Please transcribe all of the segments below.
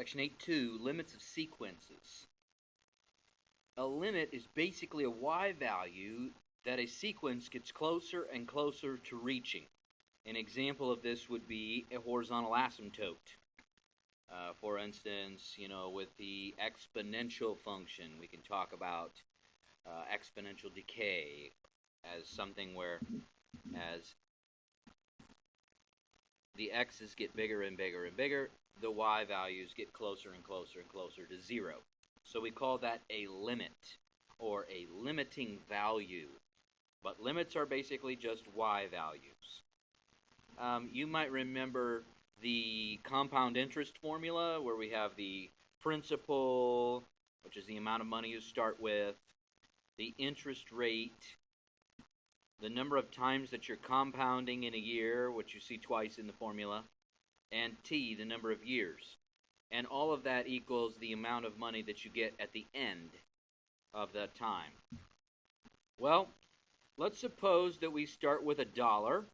Section 8.2, limits of sequences. A limit is basically a y value that a sequence gets closer and closer to reaching. An example of this would be a horizontal asymptote. For instance, with the exponential function, we can talk about exponential decay as something where as the x's get bigger and bigger and bigger, the y values get closer and closer and closer to 0. So we call that a limit, or a limiting value. But limits are basically just y values. You might remember the compound interest formula, where we have the principal, which is the amount of money you start with, the interest rate, the number of times that you're compounding in a year, which you see twice in the formula, and t, the number of years. And all of that equals the amount of money that you get at the end of that time. Well, let's suppose that we start with $1,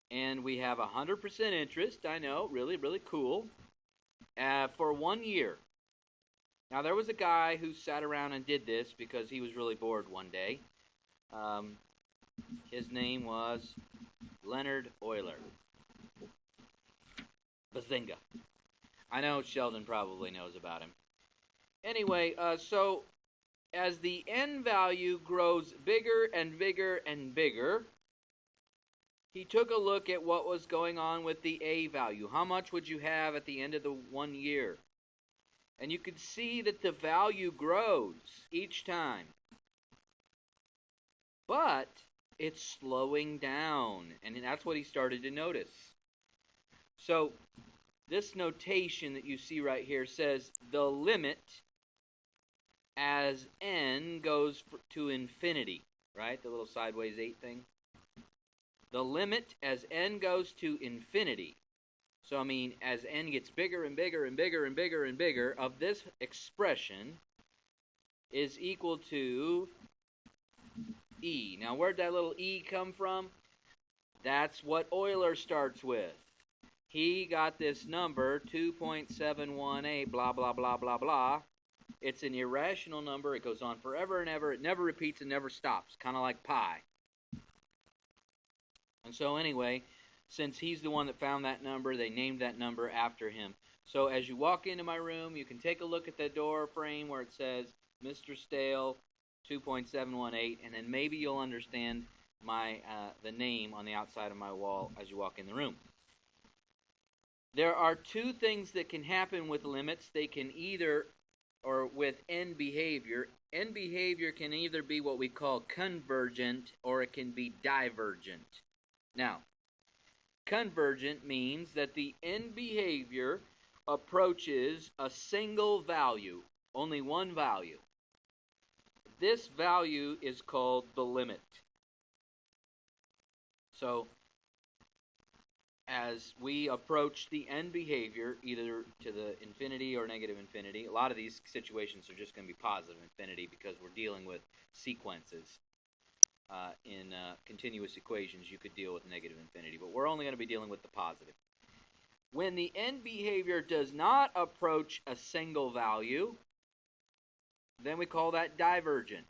and we have 100% interest. I know, really, really cool, for 1 year. Now, there was a guy who sat around and did this because he was really bored one day. His name was Leonard Euler. Bazinga. I know Sheldon probably knows about him. Anyway, so as the n value grows bigger and bigger and bigger, he took a look at what was going on with the a value. How much would you have at the end of the 1 year? And you could see that the value grows each time. But it's slowing down, and that's what he started to notice. So this notation that you see right here says the limit as n goes to infinity, right? The little sideways 8 thing. The limit as n goes to infinity. So, I mean, as n gets bigger and bigger and bigger and bigger and bigger, of this expression is equal to e. Now, where'd that little e come from? That's what Euler starts with. He got this number, 2.718, blah, blah, blah, blah, blah. It's an irrational number. It goes on forever and ever. It never repeats and never stops, kind of like pi. And so anyway, since he's the one that found that number, they named that number after him. So as you walk into my room, you can take a look at the door frame where it says Mr. Stale 2.718, and then maybe you'll understand the name on the outside of my wall as you walk in the room. There are two things that can happen with limits. They can either, or with n behavior can either be what we call convergent or it can be divergent. Now, convergent means that the n behavior approaches a single value, only one value. This value is called the limit. So, as we approach the n behavior, either to the infinity or negative infinity, a lot of these situations are just going to be positive infinity because we're dealing with sequences. In continuous equations, you could deal with negative infinity, but we're only going to be dealing with the positive. When the n behavior does not approach a single value, then we call that divergent.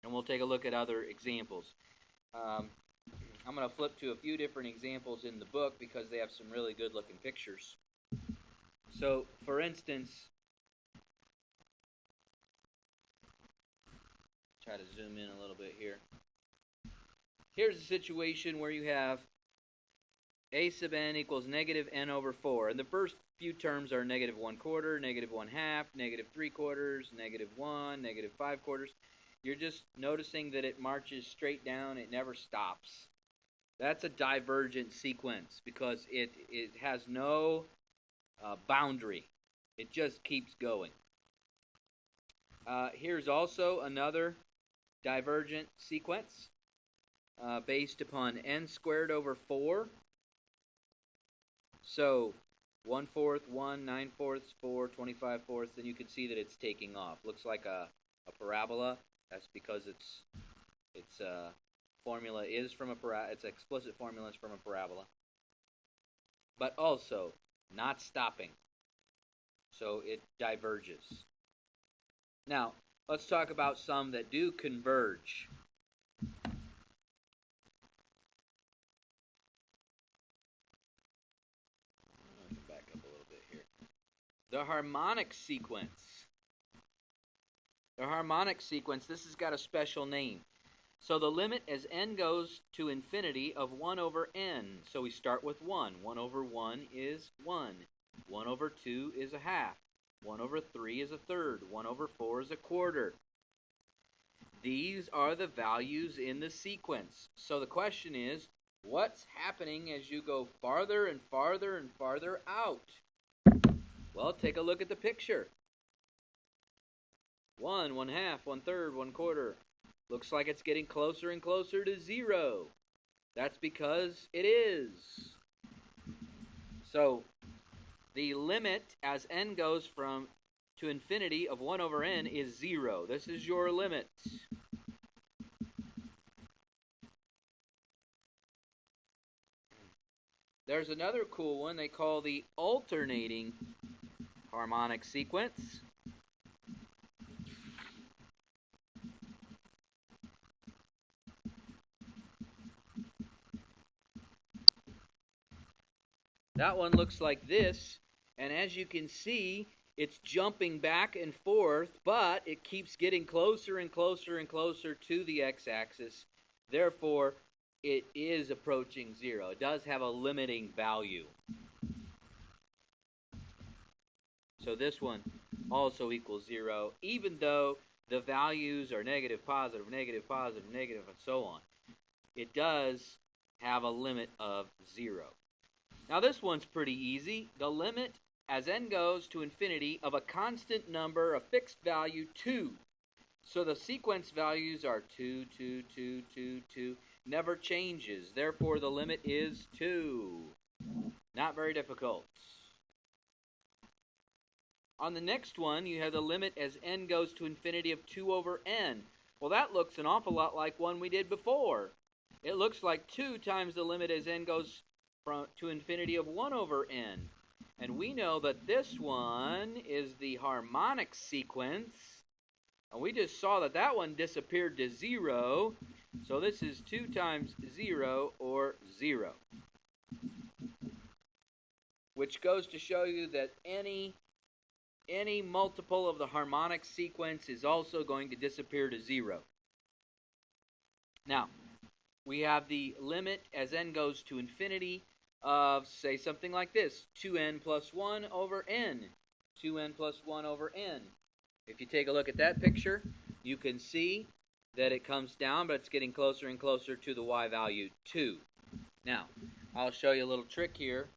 And we'll take a look at other examples. I'm going to flip to a few different examples in the book because they have some really good looking pictures. So, for instance, try to zoom in a little bit here. Here's a situation where you have a sub n equals negative n over 4. And the first few terms are negative 1/4, negative 1/2, negative 3/4, negative 1, negative 5/4. You're just noticing that it marches straight down. It never stops. That's a divergent sequence because it has no boundary. It just keeps going. Here's also another divergent sequence based upon n squared over 4. So 1/4, 1, 9/4, 4, 25/4, then you can see that it's taking off. Looks like a parabola. That's because its formula is from its explicit formula is from a parabola. But also, not stopping. So it diverges. Now, let's talk about some that do converge. Back up a little bit here. The harmonic sequence. The harmonic sequence, this has got a special name. So the limit as n goes to infinity of 1 over n. So we start with 1. 1 over 1 is 1. 1 over 2 is a half. 1 over 3 is a third. 1 over 4 is a quarter. These are the values in the sequence. So the question is, what's happening as you go farther and farther and farther out? Well, take a look at the picture. 1, 1/2, 1/3, 1/4. Looks like it's getting closer and closer to 0. That's because it is. So the limit as n goes to infinity of 1 over n is 0. This is your limit. There's another cool one they call the alternating harmonic sequence. That one looks like this, and as you can see, it's jumping back and forth, but it keeps getting closer and closer and closer to the x-axis. Therefore, it is approaching 0. It does have a limiting value. So this one also equals 0, even though the values are negative, positive, negative, positive, negative, and so on. It does have a limit of 0. Now this one's pretty easy. The limit as n goes to infinity of a constant number, a fixed value, 2. So the sequence values are 2, 2, 2, 2, 2. Never changes. Therefore, the limit is 2. Not very difficult. On the next one, you have the limit as n goes to infinity of 2 over n. Well, that looks an awful lot like one we did before. It looks like 2 times the limit as n goes to infinity of 1 over n. And we know that this one is the harmonic sequence. And we just saw that that one disappeared to 0. So this is 2 times 0, or 0. Which goes to show you that any multiple of the harmonic sequence is also going to disappear to 0. Now, we have the limit as n goes to infinity of, say, something like this, 2n plus 1 over n. 2n plus 1 over n. If you take a look at that picture, you can see that it comes down, but it's getting closer and closer to the y value 2. Now, I'll show you a little trick here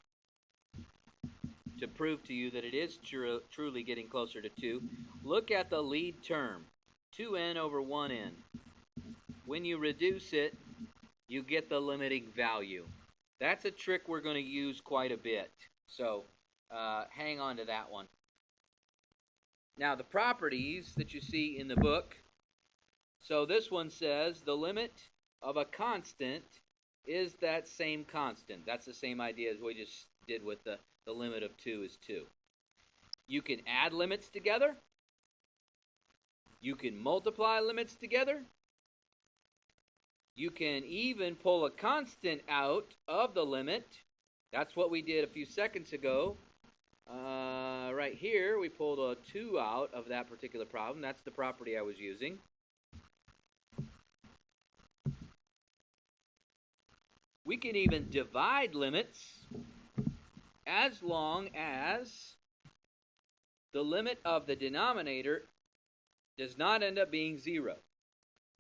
to prove to you that it is truly getting closer to 2. Look at the lead term, 2n over 1n. When you reduce it, you get the limiting value. That's a trick we're going to use quite a bit. So hang on to that one. Now the properties that you see in the book. So this one says the limit of a constant is that same constant. That's the same idea as we just did with the limit of 2 is 2. You can add limits together. You can multiply limits together. You can even pull a constant out of the limit. That's what we did a few seconds ago. Right here, we pulled a 2 out of that particular problem. That's the property I was using. We can even divide limits as long as the limit of the denominator does not end up being 0.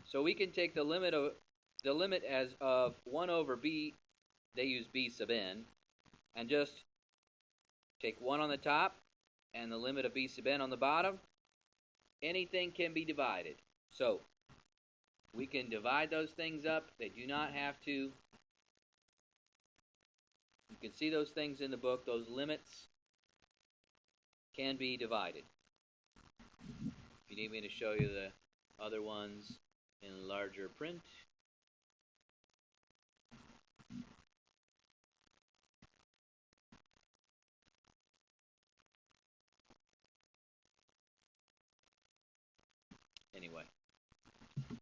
So we can take the limit as of 1 over b, they use b sub n, and just take 1 on the top and the limit of b sub n on the bottom. Anything can be divided. So we can divide those things up. They do not have to. You can see those things in the book. Those limits can be divided. If you need me to show you the other ones in larger print. anyway.